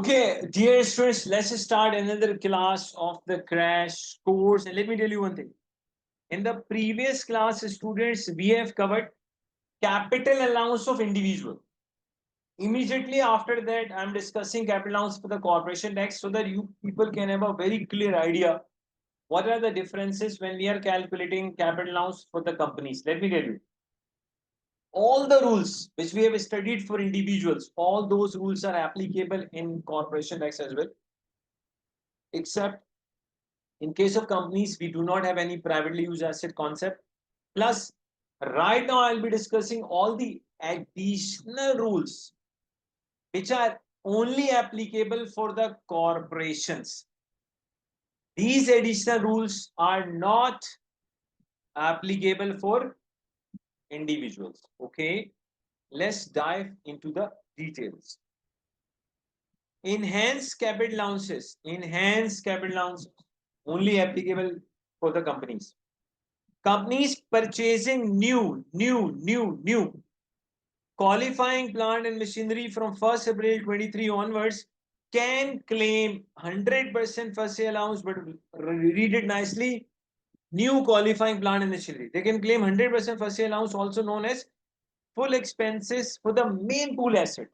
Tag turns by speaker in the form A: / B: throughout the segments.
A: Okay, dear students, let's start another class of the crash course. And let me tell you one thing. In the previous class, students, we have covered capital allowance of individual. Immediately after that, I'm discussing capital allowance for the corporation tax so that you people can have a very clear idea what are the differences when we are calculating capital allowance for the companies. Let me tell you. All the rules which we have studied for individuals, all those rules are applicable in corporation tax as well, except in case of companies, we do not have any privately used asset concept. Plus, right now I'll be discussing all the additional rules which are only applicable for the corporations. These additional rules are not applicable for individuals. Okay, let's dive into the details. Enhanced capital allowances. Enhanced capital allowances only applicable for the companies. Companies purchasing new qualifying plant and machinery from 1st April 23 onwards can claim 100% first year allowance, but read it nicely, new qualifying plant and machinery. They can claim 100% first year allowance, also known as full expenses for the main pool asset.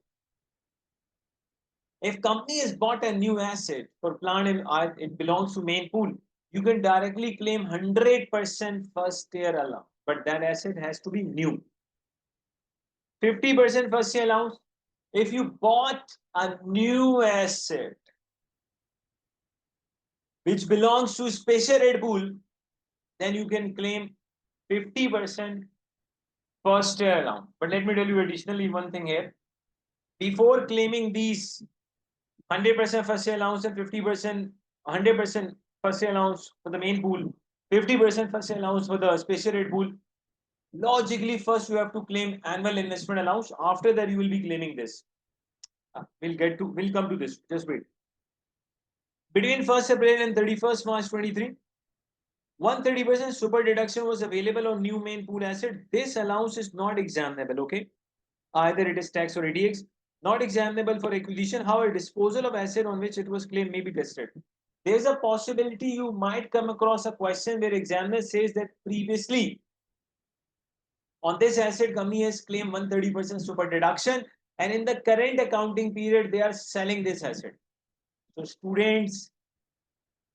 A: If company has bought a new asset for plant and it belongs to main pool, you can directly claim 100% first year allowance, but that asset has to be new. 50% first year allowance. If you bought a new asset which belongs to special rate pool, then you can claim 50% first year allowance. But let me tell you additionally one thing here. Before claiming these 100% first year allowance and 50%, 100% first year allowance for the main pool, 50% first year allowance for the special rate pool, logically first you have to claim annual investment allowance. After that you will be claiming this. We'll come to this. Just wait. Between 1st April and 31st March 23, 130% super deduction was available on new main pool asset. This allowance is not examinable, okay? Either it is tax or ATX. Not examinable for acquisition. However, disposal of asset on which it was claimed may be tested. There's a possibility you might come across a question where examiner says that previously on this asset company has claimed 130% super deduction, and in the current accounting period they are selling this asset. So students,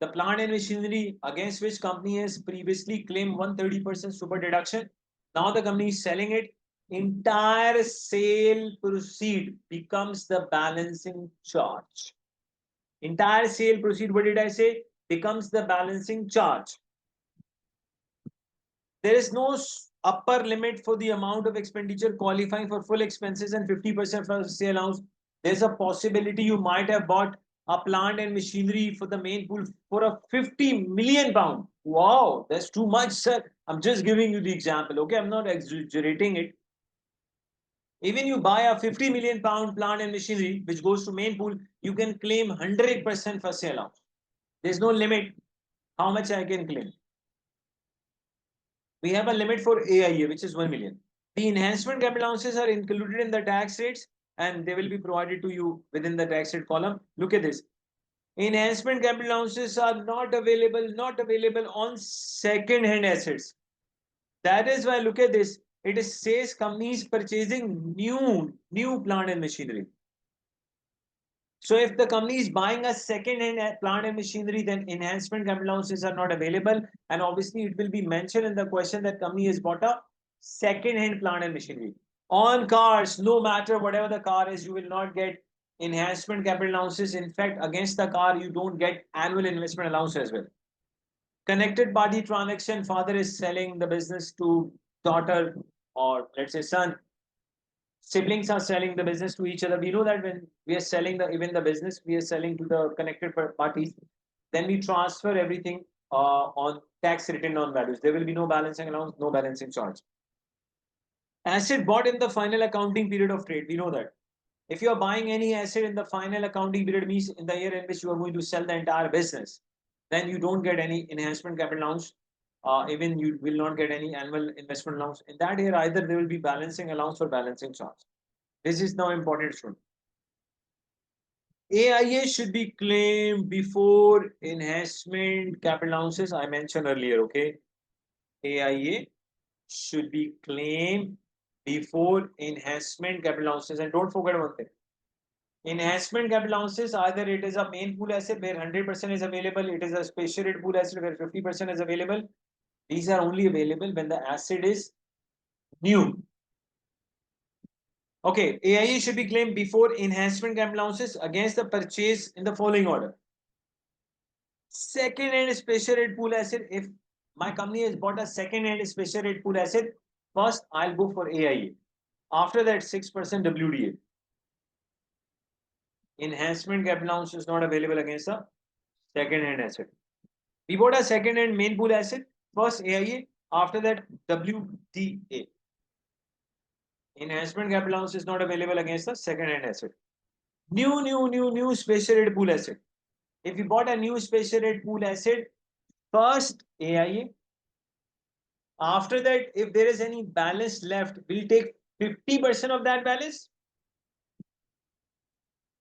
A: the plant and machinery against which company has previously claimed 130% super deduction, now the company is selling it, entire sale proceed becomes the balancing charge. Entire sale proceed, what did I say? Becomes the balancing charge. There is no upper limit for the amount of expenditure qualifying for full expenses and 50% for sale allowance. There's a possibility you might have bought a plant and machinery for the main pool for a 50 million pound. Wow, that's too much, sir. I'm just giving you the example, okay? I'm not exaggerating it. Even you buy a 50 million pound plant and machinery which goes to main pool, you can claim 100% first year allowance. There's no limit how much I can claim. We have a limit for AIA, which is 1 million. The enhancement capital allowances are included in the tax rates and they will be provided to you within the tax rate column. Look at this. Enhancement capital allowances are not available on second-hand assets. That is why, look at this. It says companies purchasing new plant and machinery. So if the company is buying a second-hand plant and machinery, then enhancement capital allowances are not available. And obviously, it will be mentioned in the question that company has bought a second-hand plant and machinery. On cars, no matter whatever the car is, you will not get enhancement capital allowances. In fact, against the car, you don't get annual investment allowance as well. Connected party transaction, father is selling the business to daughter or let's say son. Siblings are selling the business to each other. We know that when we are selling even the business, we are selling to the connected parties. Then we transfer everything on tax written on values. There will be no balancing allowance, no balancing charge. Asset bought in the final accounting period of trade. We know that. If you are buying any asset in the final accounting period, means in the year in which you are going to sell the entire business, then you don't get any enhancement capital allowance. Even you will not get any annual investment allowance. In that year, either there will be balancing allowance or balancing charge. This is now important, student. AIA should be claimed before enhancement capital allowances I mentioned earlier, okay? AIA should be claimed before enhancement capital allowances. And don't forget one thing. Enhancement capital allowances, either it is a main pool asset where 100% is available, it is a special rate pool asset where 50% is available. These are only available when the asset is new. Okay, AIA should be claimed before enhancement capital allowances against the purchase in the following order. Second hand special rate pool asset. If my company has bought a second hand special rate pool asset, first I'll go for AIA. After that, 6% WDA. Enhancement capital allowance is not available against a second hand asset. We bought a second hand main pool asset, first AIA, after that WDA. Enhancement capital allowance is not available against the second hand asset. New special rate pool asset. If you bought a new special rate pool asset, first AIA. After that, if there is any balance left, we'll take 50% of that balance.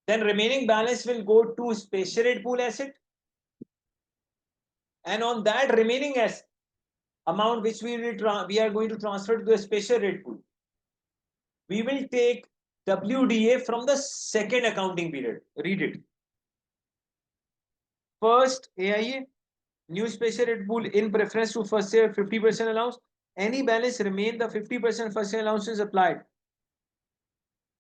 A: Then remaining balance will go to special rate pool asset. And on that remaining amount which we are going to transfer to the special rate pool, we will take WDA from the second accounting period. Read it. First, AIA, new special rate pool in preference to first year 50% allowance. Any balance remain, the 50% first year allowance is applied.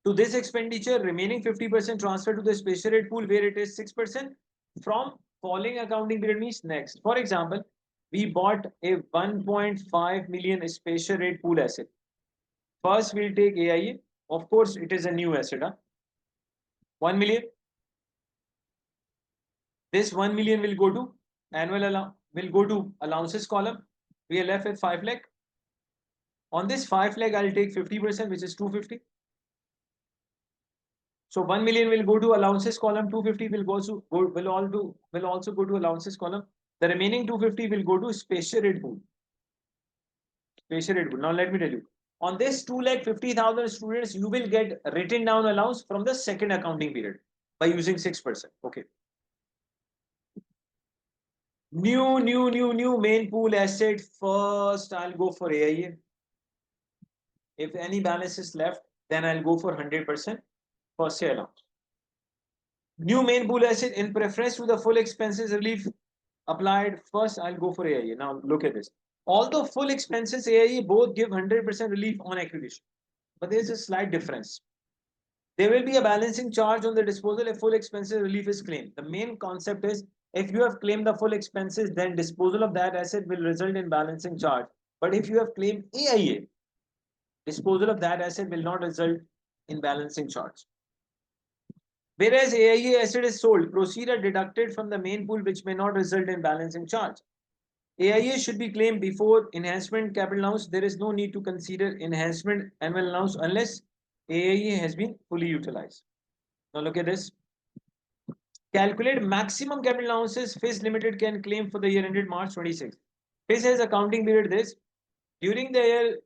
A: To this expenditure, remaining 50% transferred to the special rate pool where it is 6% from following accounting period means next. For example, we bought a 1.5 million special rate pool asset. First, we'll take AIA. Of course, it is a new asset. 1 million. This 1 million will go to will go to allowances column. We are left with 5 lakh. On this 5 lakh, I'll take 50%, which is 250. So 1 million will go to allowances column, 250 will also go to allowances column. The remaining 250 will go to special rate pool. Special rate pool. Now let me tell you. On this 2,50,000 students, you will get written down allowance from the second accounting period by using 6%. Okay. New main pool asset. First, I'll go for AIA. If any balance is left, then I'll go for 100% first year allowance. New main pool asset in preference to the full expenses relief applied. First, I'll go for AIA. Now look at this. Although full expenses AIA both give 100% relief on acquisition, but there's a slight difference. There will be a balancing charge on the disposal if full expenses relief is claimed. The main concept is if you have claimed the full expenses, then disposal of that asset will result in balancing charge. But if you have claimed AIA, disposal of that asset will not result in balancing charge. Whereas AIA asset is sold, proceeds are deducted from the main pool which may not result in balancing charge. AIA should be claimed before enhancement capital allowance. There is no need to consider enhancement annual allowance unless AIA has been fully utilized. Now look at this. Calculate maximum capital allowances FIZ Limited can claim for the year ended March 26. FIZ has accounting period this. During the year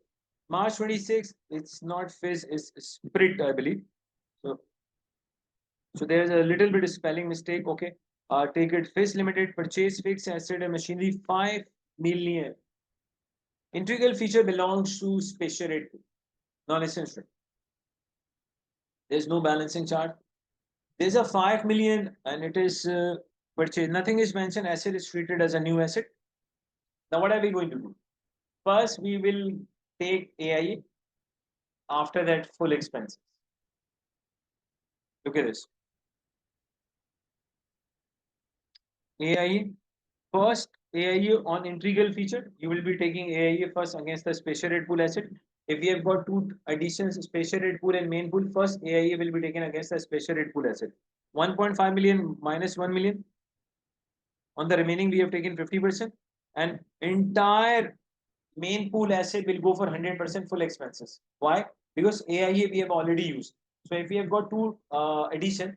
A: March 26, it's not FIZ, it's SPRIT, I believe. So there is a little bit of spelling mistake. Okay. Take it. FIZ Limited purchase fixed asset and machinery 5 million. Integral feature belongs to special rate pool, non-essential. There's no balancing charge. There's a 5 million and it is purchased. Nothing is mentioned. Asset is treated as a new asset. Now what are we going to do? First, we will take AIA. After that, full expenses. Look at this. AIA. First, AIA on integral feature. You will be taking AIA first against the special rate pool asset. If we have got two additions, special rate pool and main pool, first AIA will be taken against the special rate pool asset. 1.5 million minus 1 million. On the remaining, we have taken 50%. And entire main pool asset will go for 100% full expenses. Why? Because AIA we have already used. So if we have got two addition,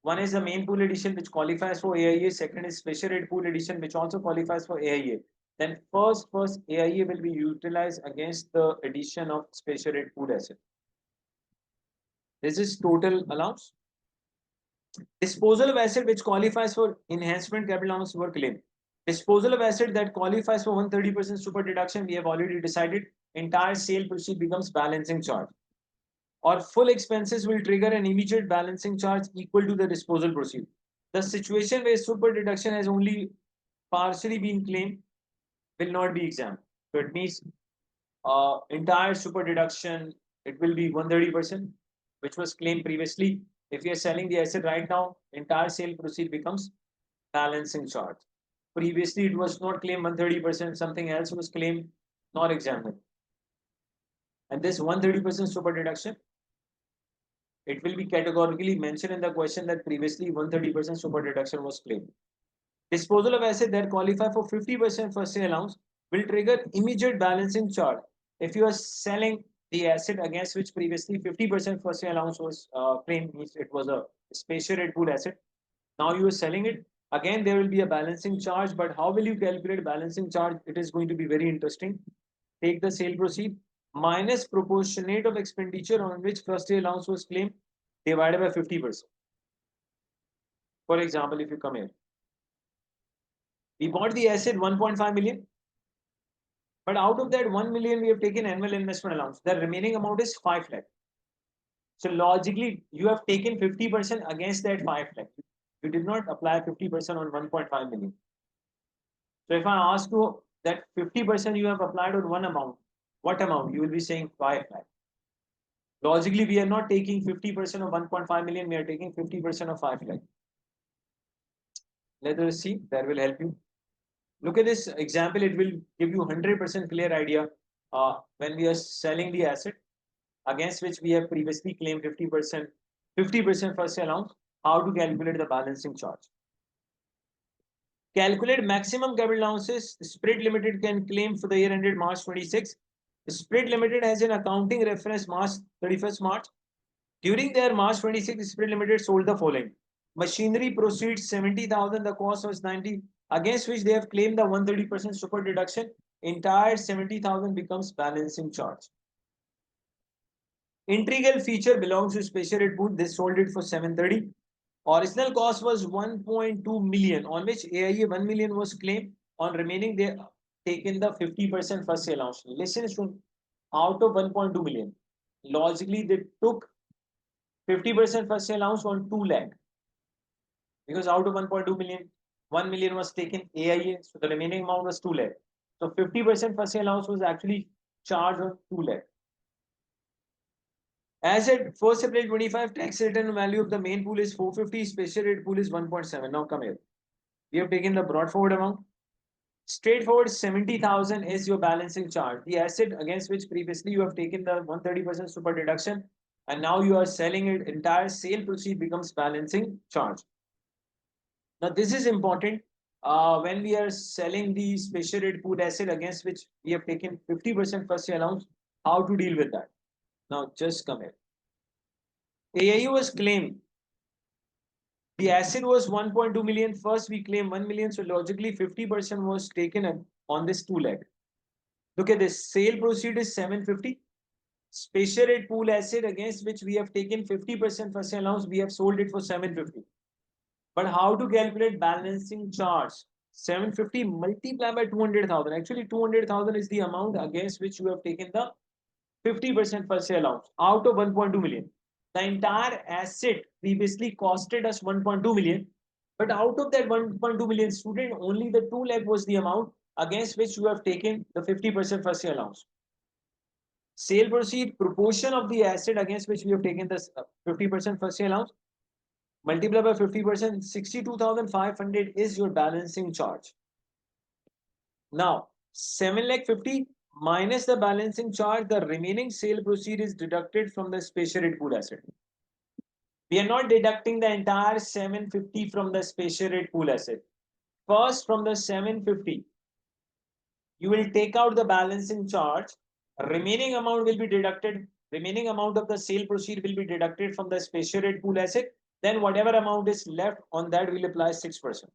A: one is the main pool edition which qualifies for AIA, second is special rate pool edition which also qualifies for AIA. Then first AIA will be utilized against the addition of special rate pool asset. This is total allowance. Disposal of asset which qualifies for enhancement capital allowance were claimed. Disposal of asset that qualifies for 130% super deduction, we have already decided. Entire sale proceed becomes balancing charge. Or full expenses will trigger an immediate balancing charge equal to the disposal proceed. The situation where super deduction has only partially been claimed will not be examined. So it means entire super deduction, it will be 130%, which was claimed previously. If you are selling the asset right now, entire sale proceed becomes balancing charge. Previously, it was not claimed 130%, something else was claimed, not examined. And this 130% super deduction, it will be categorically mentioned in the question that previously 130% super deduction was claimed. Disposal of asset that qualify for 50% first sale allowance will trigger immediate balancing charge. If you are selling the asset against which previously 50% first sale allowance was claimed, means it was a special rate pool asset. Now you are selling it. Again, there will be a balancing charge, but how will you calculate balancing charge? It is going to be very interesting. Take the sale proceed minus proportionate of expenditure on which first sale allowance was claimed divided by 50%. For example, if you come here, we bought the asset 1.5 million, but out of that 1 million, we have taken annual investment allowance. The remaining amount is 5 lakh. So logically, you have taken 50% against that 5 lakh. You did not apply 50% on 1.5 million. So if I ask you that 50% you have applied on one amount, what amount? You will be saying 5 lakh. Logically, we are not taking 50% of 1.5 million, we are taking 50% of 5 lakh. Let us see, that will help you. Look at this example, it will give you 100% clear idea when we are selling the asset against which we have previously claimed 50% first sale allowance, how to calculate the balancing charge. Calculate maximum capital allowances Spirit Limited can claim for the year ended March 26. Spirit Limited has an accounting reference March 31st March. During their March 26, Spirit Limited sold the following. Machinery proceeds 70,000, the cost was 90, against which they have claimed the 130% super deduction. Entire 70,000 becomes balancing charge. Integral feature belongs to special rate pool. They sold it for 730. Original cost was 1.2 million, on which AIA 1 million was claimed. On remaining, they taken the 50% first sale allowance. Listen, student, out of 1.2 million, logically they took 50% first sale allowance on 2 lakh. Because out of 1.2 million, 1 million was taken AIA, so the remaining amount was 2 lakh. So 50% first sale allowance was actually charged on 2 lakh. As at 1st April 25, tax return value of the main pool is 450, special rate pool is 1.7. Now come here. We have taken the brought forward amount. Straightforward 70,000 is your balancing charge. The asset against which previously you have taken the 130% super deduction and now you are selling it, entire sale proceed becomes balancing charge. Now this is important when we are selling the special rate pool asset against which we have taken 50% first year allowance, how to deal with that. Now just come here. AIU was claimed. The asset was 1.2 million. First we claim 1 million. So logically 50% was taken on this 2 lakh. Look at this. Sale proceed is 750. Special rate pool asset against which we have taken 50% first year allowance, we have sold it for 750. But how to calculate balancing charge? 750 multiplied by 200,000. Actually 200,000 is the amount against which you have taken the 50% first year allowance out of 1.2 million. The entire asset previously costed us 1.2 million, but out of that 1.2 million student, only the 2 lakh was the amount against which you have taken the 50% first year allowance. Sale proceed proportion of the asset against which we have taken this 50% first year allowance, multiply by 50%, 62,500 is your balancing charge. Now 7,50,000 minus the balancing charge, the remaining sale proceed is deducted from the special rate pool asset. We are not deducting the entire 750 from the special rate pool asset. First, from the 750, you will take out the balancing charge. Remaining amount will be deducted. Remaining amount of the sale proceed will be deducted from the special rate pool asset. Then whatever amount is left on that will apply 6%.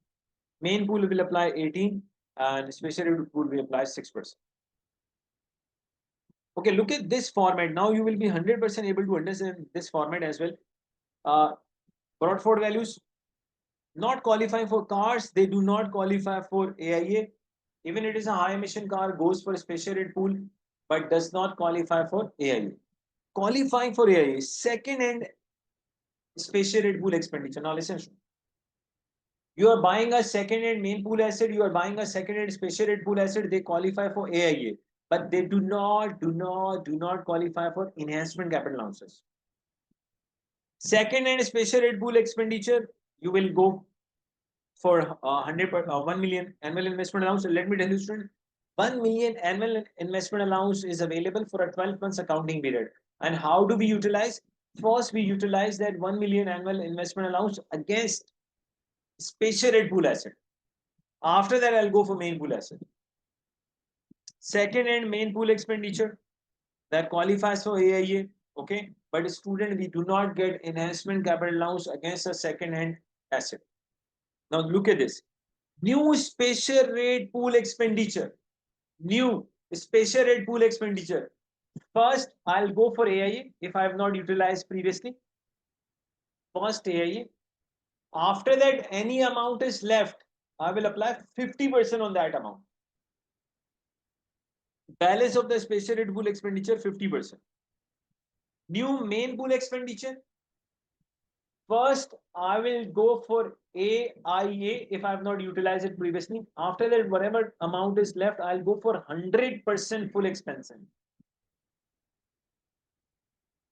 A: Main pool will apply 18 and special rate pool will apply 6%. Okay, look at this format. Now you will be 100% able to understand this format as well. Brought forward values not qualifying for cars, they do not qualify for AIA. Even it is a high emission car, goes for a special rate pool, but does not qualify for AIA. Qualifying for AIA, second hand special rate pool expenditure. Now listen, you are buying a second hand main pool asset, you are buying a second hand special rate pool asset, they qualify for AIA, but they do not qualify for enhancement capital allowances. Second hand special rate pool expenditure, you will go for 1 million annual investment allowance. Let me tell you, student, 1 million annual investment allowance is available for a 12 months accounting period. And how do we utilize? First, we utilize that 1 million annual investment allowance against special rate pool asset. After that, I'll go for main pool asset. Second and main pool expenditure that qualifies for AIA. Okay, but student, we do not get enhancement capital allowance against a second hand asset. Now look at this. New special rate pool expenditure. New special rate pool expenditure. First, I'll go for AIA if I have not utilized previously. First AIA. After that, any amount is left, I will apply 50% on that amount. Balance of the special rate pool expenditure 50%. New main pool expenditure. First, I will go for AIA if I have not utilized it previously. After that, whatever amount is left, I'll go for 100% full expense.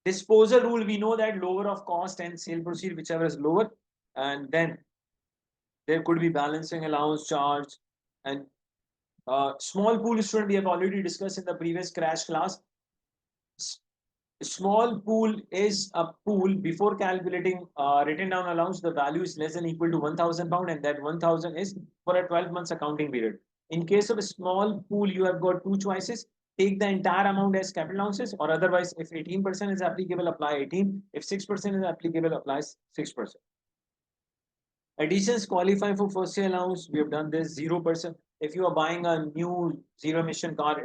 A: Disposal rule, we know that lower of cost and sale proceed, whichever is lower. And then there could be balancing allowance charge and small pool student we have already discussed in the previous crash class. Small pool is a pool before calculating written down allowance. The value is less than equal to £1,000 and that 1,000 is for a 12 months accounting period. In case of a small pool, you have got two choices. Take the entire amount as capital allowances, or otherwise if 18% is applicable, apply 18. If 6% is applicable, apply 6%. Additions qualify for first year allowance. We have done this 0%. If you are buying a new zero emission car,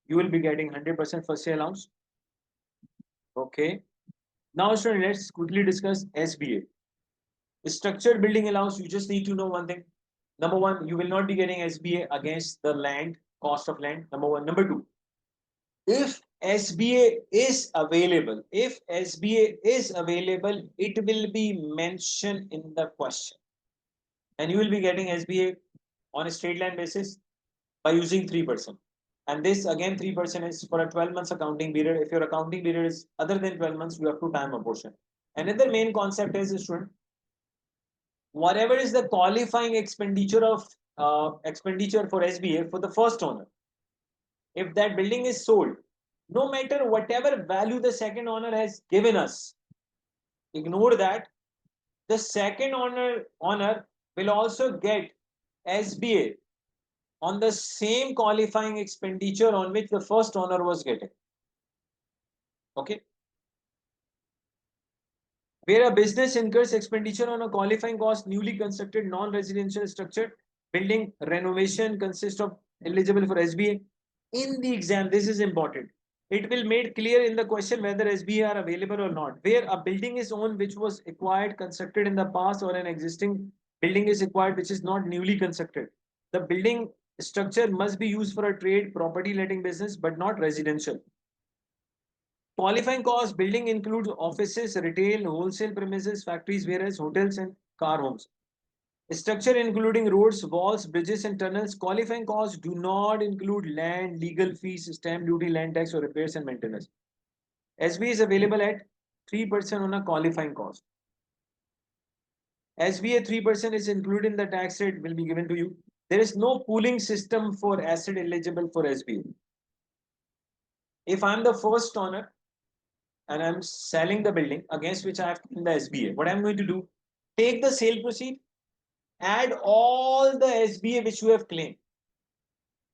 A: you will be getting 100% first year allowance. Okay. Now, student, let's quickly discuss SBA. Structured building allowance. You just need to know one thing. Number one, you will not be getting SBA against the land, cost of land. Number one. Number two, if SBA is available, it will be mentioned in the question. And you will be getting SBA on a straight line basis by using 3%. And this again 3% is for a 12 months accounting period. If your accounting period is other than 12 months, you have to time a portion. Another main concept is, student, whatever is the qualifying expenditure of expenditure for SBA for the first owner, if that building is sold, no matter whatever value the second owner has given us, ignore that. The second owner will also get SBA on the same qualifying expenditure on which the first owner was getting. Okay. Where a business incurs expenditure on a qualifying cost, newly constructed non-residential structure, building renovation consists of eligible for SBA. In the exam, this is important. It will made clear in the question whether SBA are available or not. Where a building is owned which was acquired, constructed in the past, or an existing building is acquired which is not newly constructed. The building structure must be used for a trade, property letting business, but not residential. Qualifying cost, building includes offices, retail, wholesale premises, factories, warehouses, hotels, and car homes. Structure including roads, walls, bridges, and tunnels. Qualifying costs do not include land, legal fees, stamp duty, land tax, or repairs and maintenance. SBA is available at 3% on a qualifying cost. SBA 3% is included in the tax rate will be given to you. There is no pooling system for asset eligible for SBA. If I'm the first owner and I'm selling the building against which I have taken the SBA, what I'm going to do, take the sale proceed, add all the SBA which you have claimed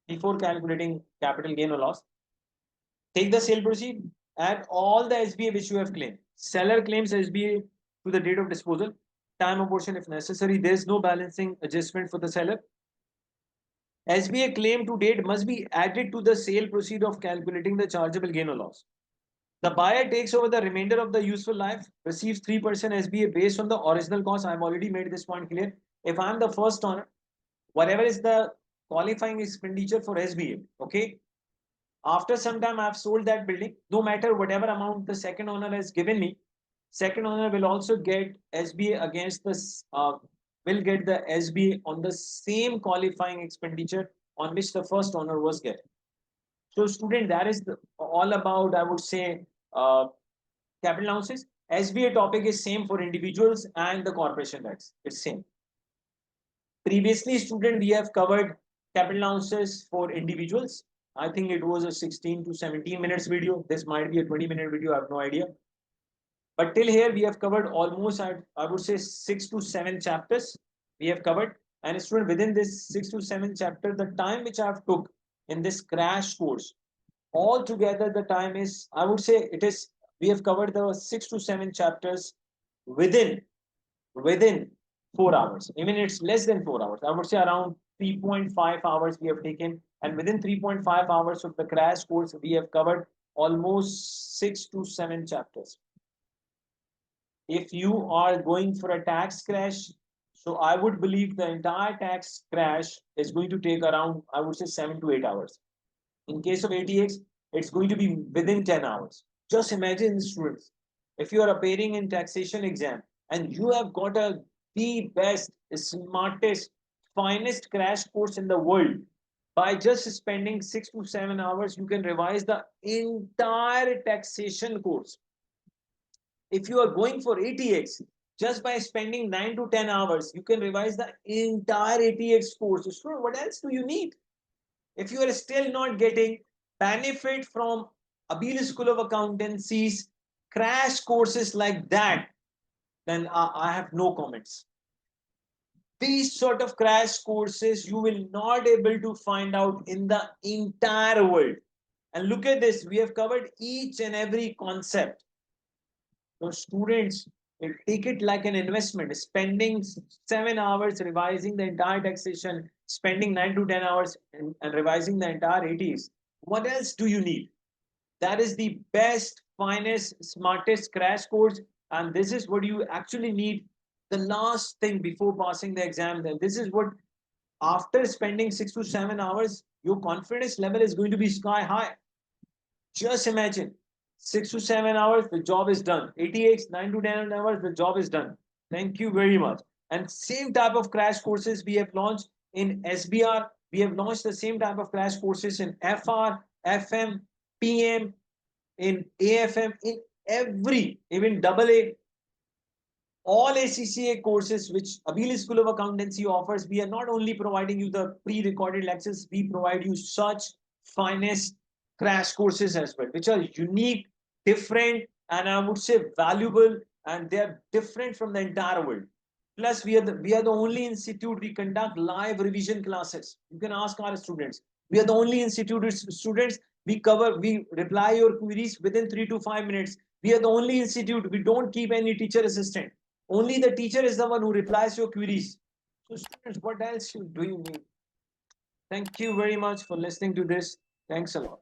A: before calculating capital gain or loss. Take the sale proceed, add all the SBA which you have claimed. Seller claims SBA to the date of disposal, time a portion if necessary. There is no balancing adjustment for the seller. SBA claim to date must be added to the sale proceed of calculating the chargeable gain or loss. The buyer takes over the remainder of the useful life, receives 3% SBA based on the original cost. I've already made this point clear. If I'm the first owner, whatever is the qualifying expenditure for SBA, okay? After some time, I've sold that building. No matter whatever amount the second owner has given me, second owner will also get SBA against this, will get the SBA on the same qualifying expenditure on which the first owner was getting. So student, that is all about, I would say, capital allowances. SBA topic is same for individuals and the corporation tax. It's same. Previously, student, we have covered capital allowances for individuals. I think it was a 16 to 17 minutes video. This might be a 20-minute video. I have no idea. But till here, we have covered almost, I would say, 6 to 7 chapters we have covered. And student, within this 6 to 7 chapter, the time which I have took in this crash course, altogether the time is, I would say, it is, we have covered the 6 to 7 chapters within 4 hours. Even it's less than 4 hours. I would say around 3.5 hours we have taken. And within 3.5 hours of the crash course, we have covered almost 6 to 7 chapters. If you are going for a tax crash, so I would believe the entire tax crash is going to take around, I would say, 7 to 8 hours. In case of ATX, it's going to be within 10 hours. Just imagine, students, if you are appearing in taxation exam and you have got the best, smartest, finest crash course in the world, by just spending 6 to 7 hours, you can revise the entire taxation course. If you are going for ATX, just by spending 9 to 10 hours, you can revise the entire ATX course. So what else do you need? If you are still not getting benefit from Abil School of Accountancy's crash courses like that, then I have no comments. These sort of crash courses you will not able to find out in the entire world. And look at this, we have covered each and every concept. So students, take it like an investment, spending 7 hours revising the entire taxation, spending 9 to 10 hours and revising the entire ATs. What else do you need? That is the best, finest, smartest crash course. And this is what you actually need. The last thing before passing the exam, then this is what, after spending 6 to 7 hours, your confidence level is going to be sky high. Just imagine, 6 to 7 hours, the job is done. ATX, 9 to 10 hours, the job is done. Thank you very much. And same type of crash courses we have launched in SBR. We have launched the same type of crash courses in FR, FM, PM, in AFM, in every, even AA, all ACCA courses which Abil School of Accountancy offers. We are not only providing you the pre-recorded lectures, we provide you such finest crash courses as well, which are unique, different, and I would say valuable, and they are different from the entire world. Plus, we are the only institute, we conduct live revision classes. You can ask our students. We are the only institute, students, we reply your queries within 3 to 5 minutes. We are the only institute, we don't keep any teacher assistant. Only the teacher is the one who replies your queries. So students, what else do you need? Thank you very much for listening to this. Thanks a lot.